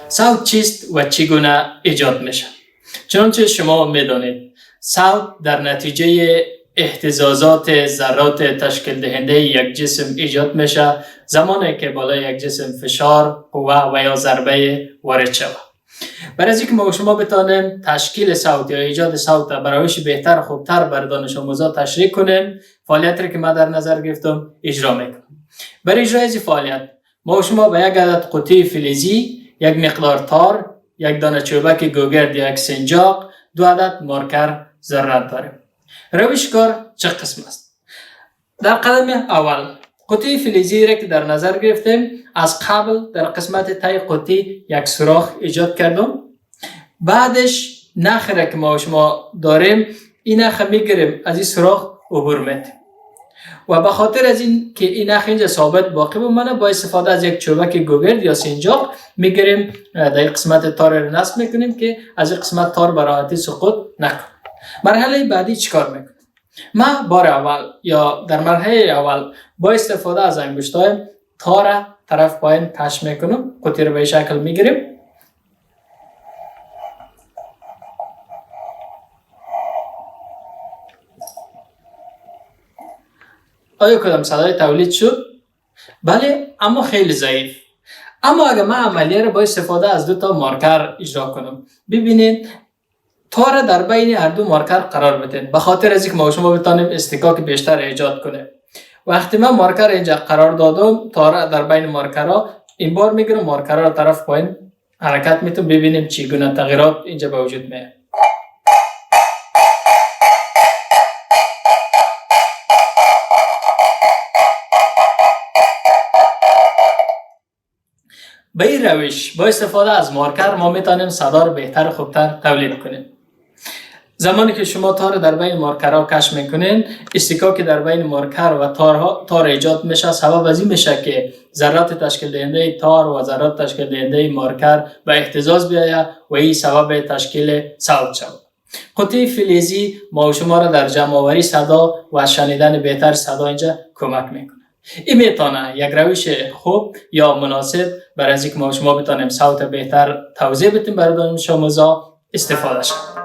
صوت چیست و چگونه ایجاد میشه؟ چنانچه شما میدانید صوت در نتیجه اهتزازات ذرات تشکیل دهنده یک جسم ایجاد میشه زمانی که بالای یک جسم فشار، قوه و یا ضربه وارد شود. برای از اینکه ما شما بتانیم تشکیل صوت یا ایجاد صوت برای روش بهتر و خوبتر بر دانش آموزا تشریح کنیم، فعالیتی که ما در نظر گرفتم اجرا میکنیم. برای اجرای این فعالیت ما شما به یک عدد قطعه فلزی، یک مقدار تار، یک دانه چوبک گوگرد یا یک سنجاق، 2 عدد مارکر ضرورت داریم. روش کار چه قسم است؟ در قدم اول قطعه فلزی را که در نظر گرفتیم، از قبل در قسمت تای قطعه یک سوراخ ایجاد کردم. بعدش نخ را که ما شما داریم، این نخ میگیریم از این سوراخ عبور میدیم و به خاطر از این که این نخ اینجا ثابت باقی بمانه، با استفاده از یک چوبک گوگرد یا سنجاق میگیریم در قسمت تار را نصب میکنیم که از این قسمت تار به راحتی سقوط نکنه. مرحله بعدی چیکار میکنیم؟ ما بار اول یا در مرحله اول با استفاده از انگشتای تار طرف پایین کش میکنیم، قطعه رو به شکل میگیریم. آیا کدام صدای تولید شد؟ بله، اما خیلی ضعیف. اما اگر من عملیه رو با استفاده از 2 تا مارکر اجرا کنم، ببینید تار در بین هر 2 مارکر قرار بدید، به خاطر از اینکه ما شما بتانیم استکاک بیشتر ایجاد کنه. وقتی من مارکر اینجا قرار دادم، تار در بین مارکرها این بار میگیرم، مارکرها رو طرف پایین حرکت میتونم، ببینیم چگونه تغییرات اینجا به وجود میاد. به این روش با استفاده از مارکر ما میتونیم صدا رو بهتر و خوبتر تولید کنیم. زمانی که شما تار در بین مارکرها کش میکنین، استکاک در بین مارکر و تار ایجاد میشه. سبب از این میشه که ذرات تشکیل دهنده تار و ذرات تشکیل دهنده مارکر به اهتزاز بیاید و این سبب تشکیل صوت شود. قطعه فلزی ما شما را در جمع آوری صدا و شنیدن بهتر صدا اینجا کمک میکنه. این میتونه یک روش خوب یا مناسب برای اینکه ما شما بتونیم صوت بهتر توضیح بدیم برای دانش آموزا استفاده شد.